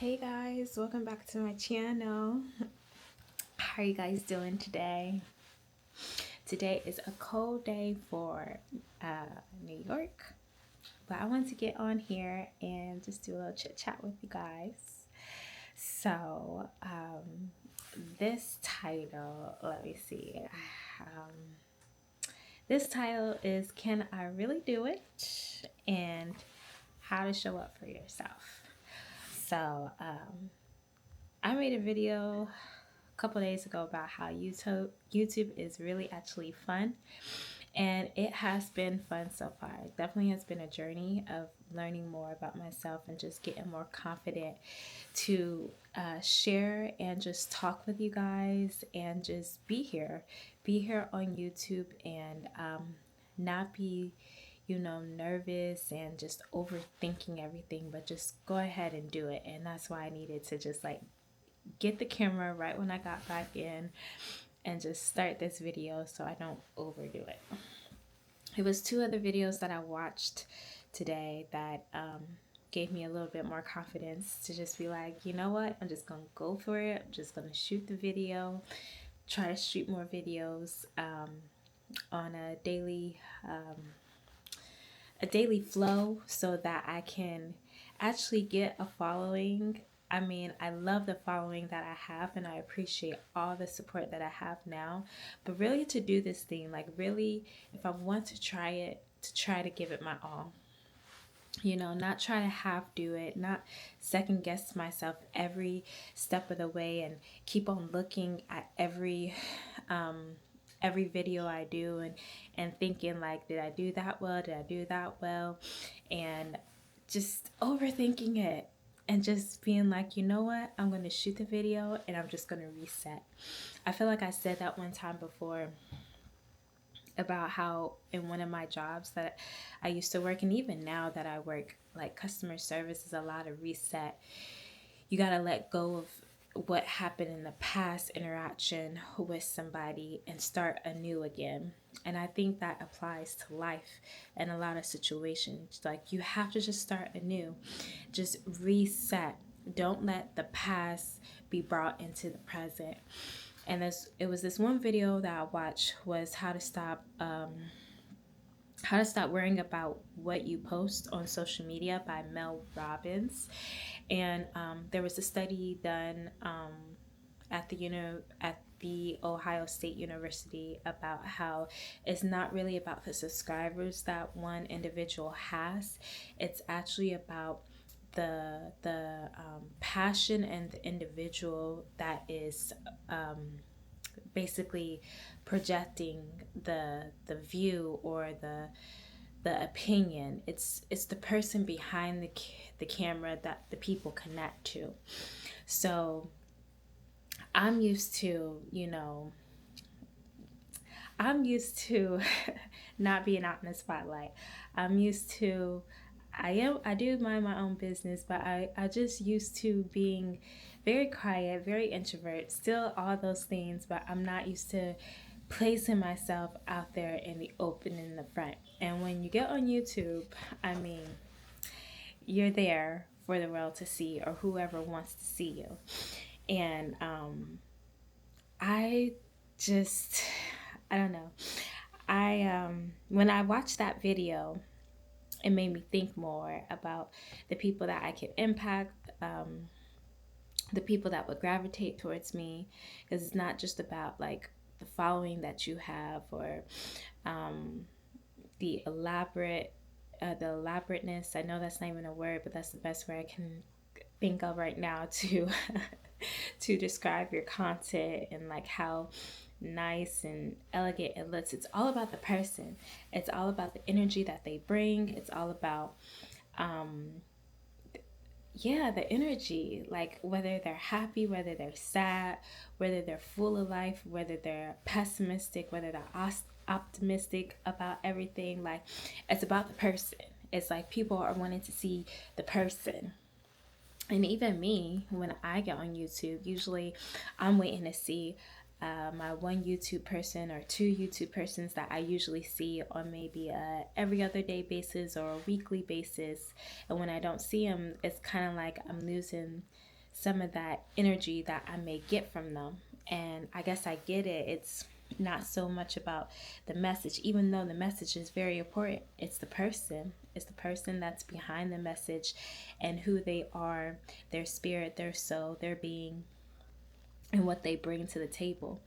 Hey guys, welcome back to my channel. How are you guys doing today? Today is a cold day for New York, but I wanted to get on here and just do a little chit chat with you guys. So, this title, let me see. Um, this title is Can I Really Do It? And How to Show Up for Yourself. So, I made a video a couple days ago about how YouTube is really actually fun, and it has been fun so far. It definitely has been a journey of learning more about myself and just getting more confident to share and just talk with you guys and just be here on YouTube and not be nervous and just overthinking everything, but just go ahead and do it. And that's why I needed to just like get the camera right when I got back in and just start this video so I don't overdo it. It was two other videos that I watched today that gave me a little bit more confidence to just be like, you know what, I'm just gonna go for it. I'm just gonna shoot the video, try to shoot more videos on a daily flow so that I can actually get a following. I mean, I love the following that I have and I appreciate all the support that I have now. But really, to do this thing, like, really, if I want to try it, to try to give it my all. Not try to half do it, not second guess myself every step of the way and keep on looking at every video I do and thinking like, did I do that well? Did I do that well? And just overthinking it and just being like, you know what? I'm going to shoot the video and I'm just going to reset. I feel like I said that one time before about how in one of my jobs that I used to work, and even now that I work like customer service, is a lot of reset. You got to let go of what happened in the past interaction with somebody and start anew again. And I think that applies to life and a lot of situations. Like, you have to just start anew, just reset. Don't let the past be brought into the present. And it was this one video that I watched was how to stop worrying about what you post on social media by Mel Robbins. And there was a study done at the Ohio State University about how it's not really about the subscribers that one individual has. It's actually about the passion and the individual that is basically projecting the view or the opinion. It's the person behind the camera that the people connect to. So I'm used to, not being out in the spotlight. I'm used to I do mind my own business, but I just used to being very quiet, very introvert, still all those things, but I'm not used to placing myself out there in the open in the front. And when you get on YouTube, I mean, you're there for the world to see, or whoever wants to see you. And I just I don't know. I when I watched that video, it made me think more about the people that I could impact, the people that would gravitate towards me, because it's not just about like the following that you have or the elaborateness. I know that's not even a word, but that's the best word I can think of right now to to describe your content and like how nice and elegant it looks. It's all about the person. It's all about the energy that they bring. It's all about the energy, like whether they're happy, whether they're sad, whether they're full of life, whether they're pessimistic, whether they're optimistic about everything. Like, it's about the person. It's like people are wanting to see the person. And even me, when I get on YouTube, usually I'm waiting to see my one YouTube person or two YouTube persons that I usually see on maybe a every other day basis or a weekly basis. And when I don't see them, it's kind of like I'm losing some of that energy that I may get from them. And I guess I get it. It's not so much about the message, even though the message is very important. It's the person. It's the person that's behind the message and who they are, their spirit, their soul, their being, and what they bring to the table.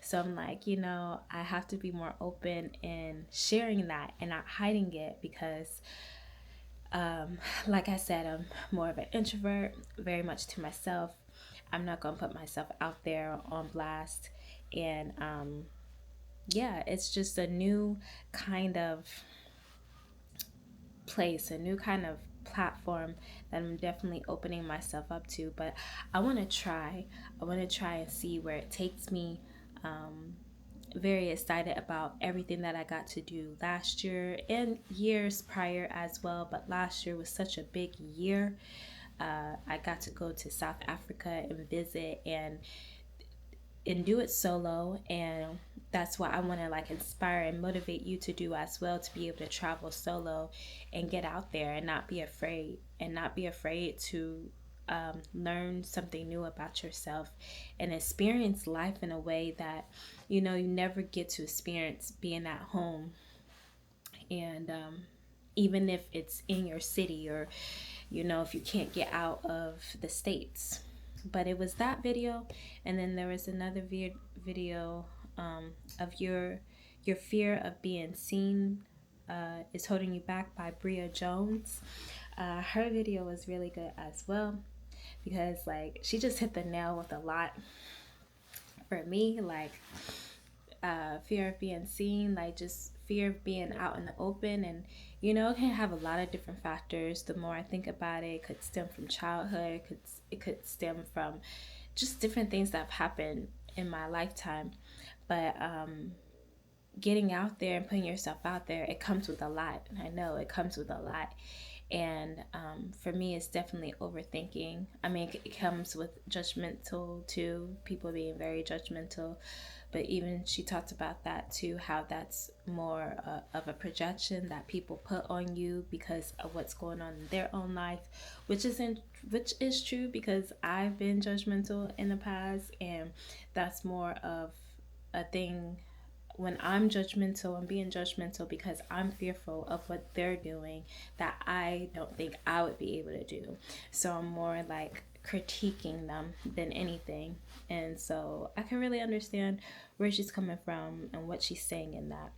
So I'm like, I have to be more open in sharing that and not hiding it because, like I said, I'm more of an introvert, very much to myself. I'm not going to put myself out there on blast. And yeah, it's just a new kind of place, a new kind of platform that I'm definitely opening myself up to. But I want to try. I want to try and see where it takes me. Very excited about everything that I got to do last year and years prior as well. But last year was such a big year. I got to go to South Africa and visit and do it solo, and that's what I want to like inspire and motivate you to do as well, to be able to travel solo and get out there and not be afraid to learn something new about yourself and experience life in a way that you never get to experience being at home. And even if it's in your city, or if you can't get out of the states. But it was that video, and then there was another video of your fear of being seen is holding you back by Bria Jones. Her video was really good as well, because like she just hit the nail with a lot for me. Like fear of being seen, like just fear of being out in the open. And it can have a lot of different factors. The more I think about it, it could stem from childhood, it could stem from just different things that have happened in my lifetime. But getting out there and putting yourself out there, it comes with a lot. I know it comes with a lot. And for me, it's definitely overthinking. I mean, it comes with judgmental too, people being very judgmental. But even she talked about that too, how that's more of a projection that people put on you because of what's going on in their own life, which is true, because I've been judgmental in the past, and that's more of a thing when I'm judgmental. I'm being judgmental because I'm fearful of what they're doing that I don't think I would be able to do. So I'm more like critiquing them than anything. And so I can really understand where she's coming from and what she's saying in that.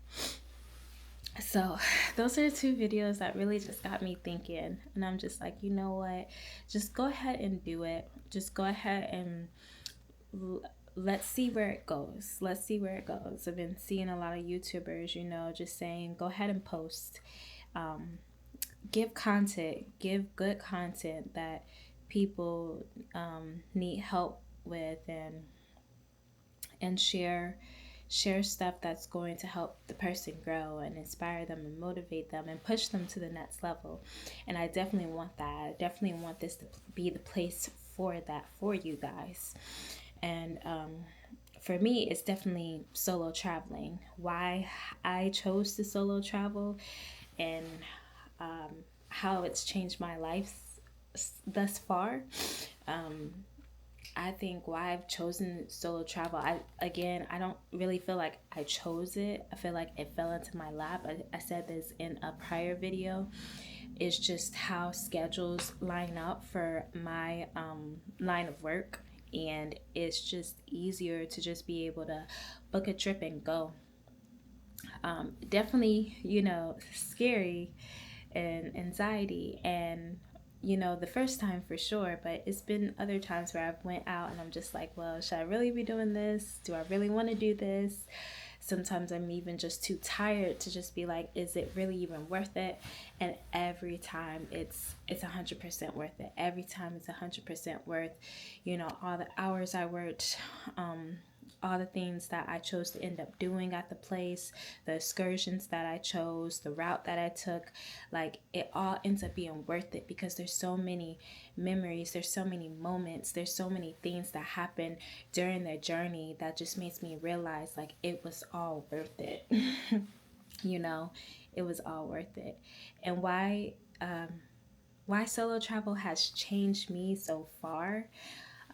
So those are two videos that really just got me thinking. And I'm just like, you know what? Just go ahead and do it. Just go ahead and let's see where it goes. Let's see where it goes. I've been seeing a lot of YouTubers, just saying, go ahead and post. Give content. Give good content that people need help with, and share stuff that's going to help the person grow and inspire them and motivate them and push them to the next level. And I definitely want that. I definitely want this to be the place for that for you guys. And for me, it's definitely solo traveling. Why I chose to solo travel, and how it's changed my life thus far. I think why I've chosen solo travel, I don't really feel like I chose it. I feel like it fell into my lap. I said this in a prior video. It's just how schedules line up for my line of work, and it's just easier to just be able to book a trip and go. Definitely, scary and anxiety, and the first time for sure, but it's been other times where I've went out and I'm just like, well, should I really be doing this? Do I really want to do this? Sometimes I'm even just too tired to just be like, is it really even worth it? And every time it's 100% worth it. Every time it's 100% worth, all the hours I worked, all the things that I chose to end up doing at the place, the excursions that I chose, the route that I took, like it all ends up being worth it, because there's so many memories, there's so many moments, there's so many things that happen during the journey that just makes me realize like it was all worth it. It was all worth it. And why why solo travel has changed me so far.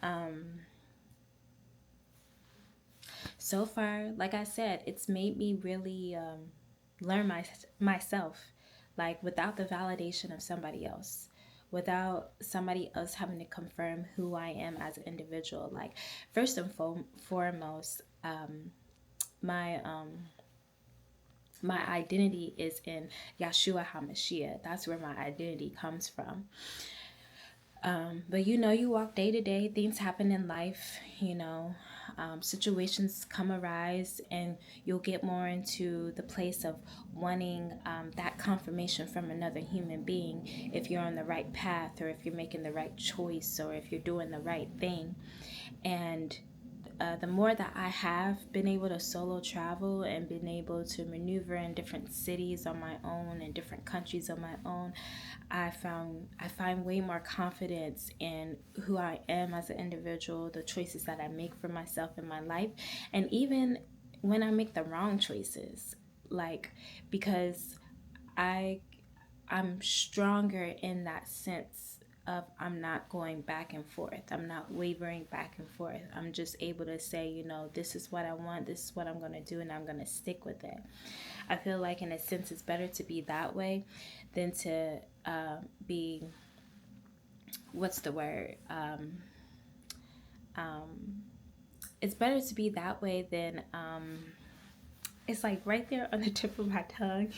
Um, so far, like I said, it's made me really learn myself, like without the validation of somebody else, without somebody else having to confirm who I am as an individual. Like first and foremost, my my identity is in Yeshua HaMashiach. That's where my identity comes from. But you know, you walk day to day, things happen in life, you know, situations come arise, and you'll get more into the place of wanting that confirmation from another human being if you're on the right path, or if you're making the right choice, or if you're doing the right thing. And the more that I have been able to solo travel and been able to maneuver in different cities on my own and different countries on my own, I find way more confidence in who I am as an individual, the choices that I make for myself in my life, and even when I make the wrong choices, like because I I'm stronger in that sense of I'm not going back and forth. I'm not wavering back and forth. I'm just able to say, you know, this is what I want, this is what I'm going to do, and I'm going to stick with it. I feel like, in a sense, it's better to be that way than to be, what's the word? It's better to be that way than, it's like right there on the tip of my tongue.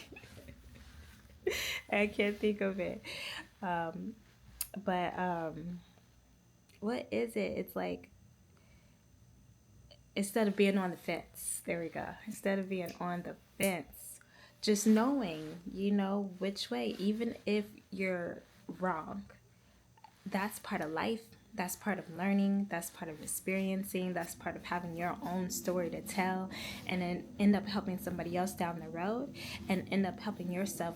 I can't think of it. Um, but what is it? It's like, instead of being on the fence, there we go. Instead of being on the fence, just knowing, you know, which way, even if you're wrong, that's part of life. That's part of learning. That's part of experiencing. That's part of having your own story to tell, and then end up helping somebody else down the road, and end up helping yourself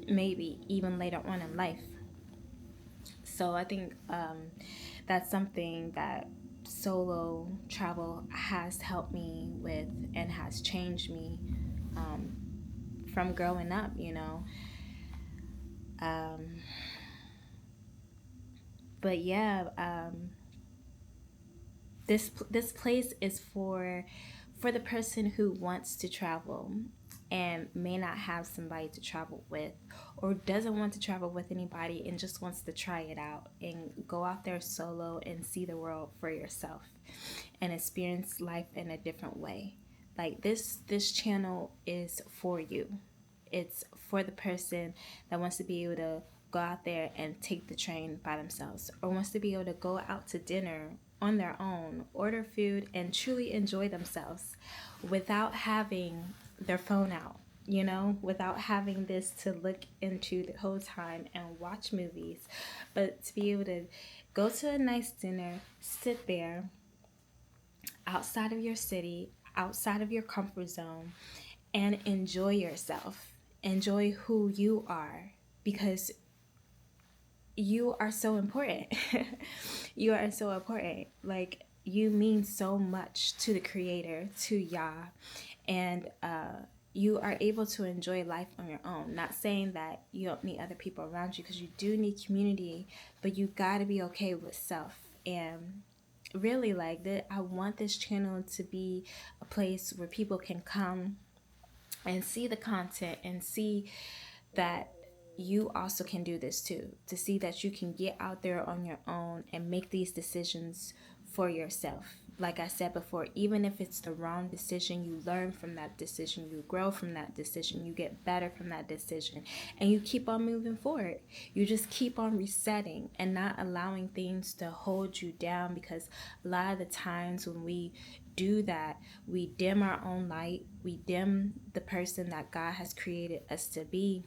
maybe even later on in life. So I think that's something that solo travel has helped me with and has changed me um, from growing up, you know. Um, but yeah, this place is for the person who wants to travel and may not have somebody to travel with, or doesn't want to travel with anybody and just wants to try it out and go out there solo and see the world for yourself and experience life in a different way. Like this channel is for you. It's for the person that wants to be able to go out there and take the train by themselves, or wants to be able to go out to dinner on their own, order food, and truly enjoy themselves without having their phone out, you know, without having this to look into the whole time and watch movies, but to be able to go to a nice dinner, sit there outside of your city, outside of your comfort zone, and enjoy yourself. Enjoy who you are, because you are so important. You are so important. Like, you mean so much to the Creator, to Yah, and you are able to enjoy life on your own. Not saying that you don't need other people around you, because you do need community, but you got to be okay with self. And really, like that, I want this channel to be a place where people can come and see the content and see that you also can do this too, to see that you can get out there on your own and make these decisions for yourself. Like I said before, even if it's the wrong decision, you learn from that decision, you grow from that decision, you get better from that decision, and you keep on moving forward. You just keep on resetting and not allowing things to hold you down, because a lot of the times when we do that, we dim our own light, we dim the person that God has created us to be,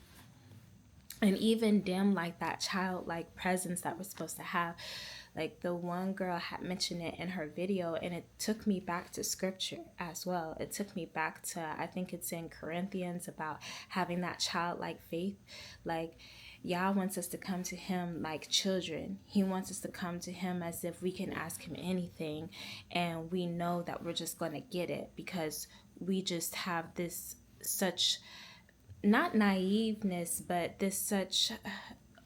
and even dim like that childlike presence that we're supposed to have. Like the one girl had mentioned it in her video, and it took me back to scripture as well. It took me back to, I think it's in Corinthians, about having that childlike faith. Like, Yah wants us to come to him like children. He wants us to come to him as if we can ask him anything, and we know that we're just going to get it, because we just have this such, not naiveness, but this such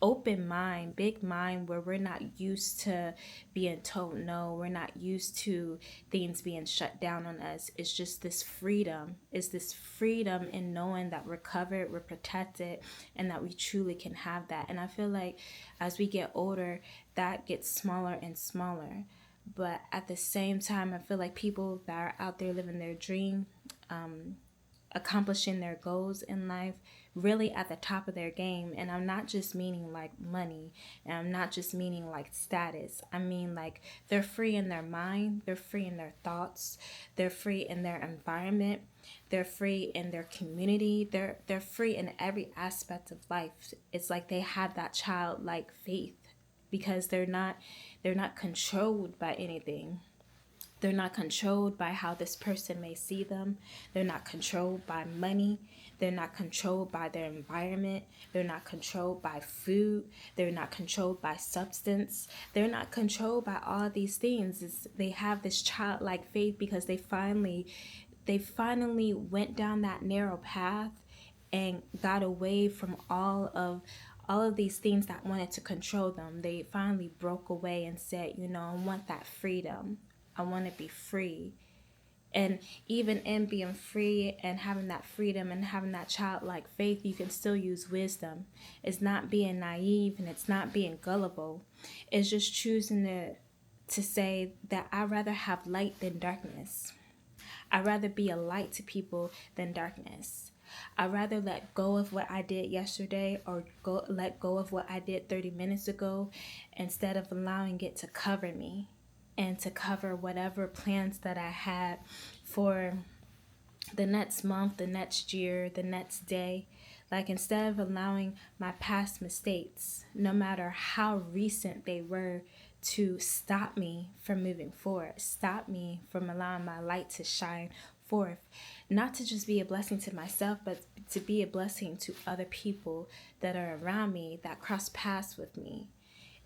open mind, big mind, where we're not used to being told no. We're not used to things being shut down on us. It's just this freedom. It's this freedom in knowing that we're covered, we're protected, and that we truly can have that. And I feel like as we get older, that gets smaller and smaller. But at the same time, I feel like people that are out there living their dream, accomplishing their goals in life, really at the top of their game. And I'm not just meaning like money, and I'm not just meaning like status. I mean like they're free in their mind, they're free in their thoughts, they're free in their environment, they're free in their community, they're free in every aspect of life. It's like they have that childlike faith because they're not controlled by anything. They're not controlled by how this person may see them. They're not controlled by money. They're not controlled by their environment. They're not controlled by food. They're not controlled by substance. They're not controlled by all these things. They have this childlike faith because they finally went down that narrow path and got away from all of these things that wanted to control them. They finally broke away and said, I want that freedom. I want to be free. And even in being free and having that freedom and having that childlike faith, you can still use wisdom. It's not being naive and it's not being gullible. It's just choosing to say that I'd rather have light than darkness. I'd rather be a light to people than darkness. I'd rather let go of what I did yesterday or let go of what I did 30 minutes ago instead of allowing it to cover me and to cover whatever plans that I had for the next month, the next year, the next day. Like instead of allowing my past mistakes, no matter how recent they were, to stop me from moving forward, stop me from allowing my light to shine forth, not to just be a blessing to myself, but to be a blessing to other people that are around me, that cross paths with me.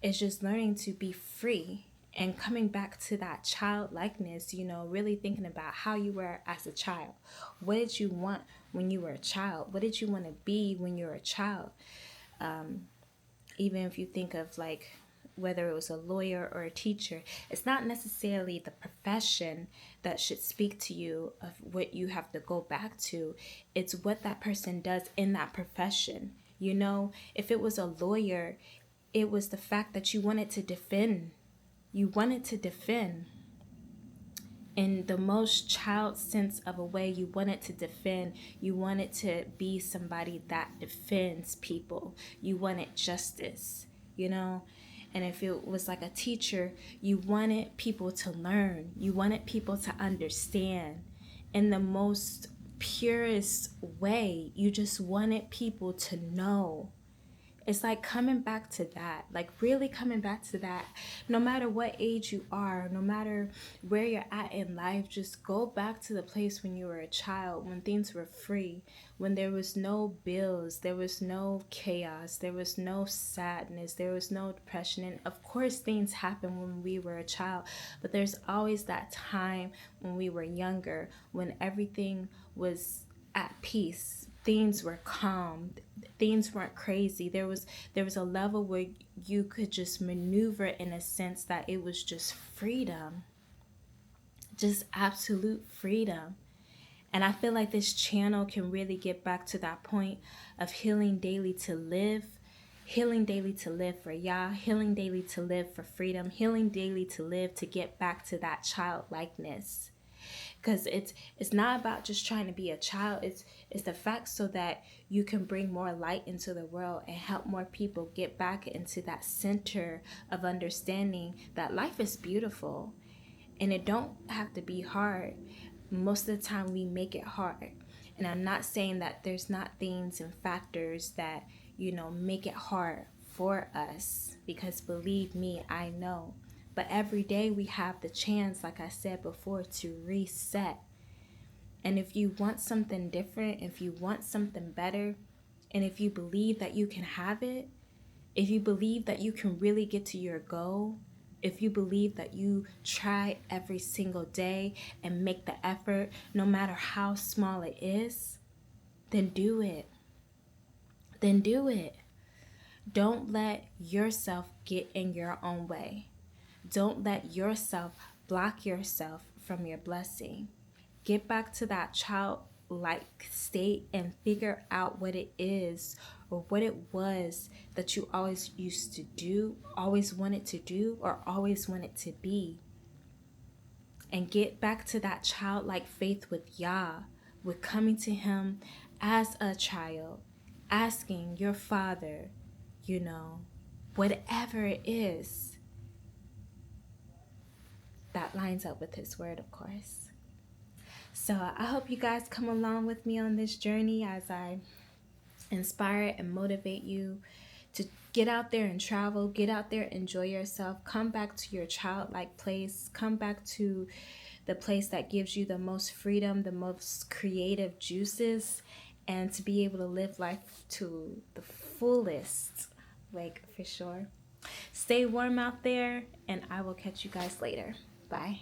It's just learning to be free and coming back to that childlikeness, really thinking about how you were as a child. What did you want when you were a child? What did you want to be when you were a child? Even if you think of like whether it was a lawyer or a teacher, it's not necessarily the profession that should speak to you of what you have to go back to. It's what that person does in that profession. If it was a lawyer, it was the fact that you wanted to defend. You wanted to defend in the most child sense of a way. You wanted to defend. You wanted to be somebody that defends people. You wanted justice, And if it was like a teacher, you wanted people to learn. You wanted people to understand in the most purest way. You just wanted people to know. It's like coming back to that, like really coming back to that. No matter what age you are, no matter where you're at in life, just go back to the place when you were a child, when things were free, when there was no bills, there was no chaos, there was no sadness, there was no depression. And of course, things happen when we were a child, but there's always that time when we were younger, when everything was at peace. Things were calm. Things weren't crazy. There was a level where you could just maneuver in a sense that it was just freedom. Just absolute freedom. And I feel like this channel can really get back to that point of healing daily to live. Healing daily to live for Yah, healing daily to live for freedom, healing daily to live to get back to that childlikeness. Because it's not about just trying to be a child. It's the fact so that you can bring more light into the world and help more people get back into that center of understanding that life is beautiful and it don't have to be hard. Most of the time we make it hard. And I'm not saying that there's not things and factors that, make it hard for us, because believe me, I know. But every day we have the chance, like I said before, to reset. And if you want something different, if you want something better, and if you believe that you can have it, if you believe that you can really get to your goal, if you believe that you try every single day and make the effort, no matter how small it is, then do it. Then do it. Don't let yourself get in your own way. Don't let yourself block yourself from your blessing. Get back to that childlike state and figure out what it is or what it was that you always used to do, always wanted to do, or always wanted to be. And get back to that childlike faith with Yah, with coming to Him as a child, asking your Father, whatever it is that lines up with His Word, of course. So I hope you guys come along with me on this journey as I inspire and motivate you to get out there and travel, get out there, enjoy yourself, come back to your childlike place, come back to the place that gives you the most freedom, the most creative juices, and to be able to live life to the fullest, like for sure. Stay warm out there, and I will catch you guys later. Bye.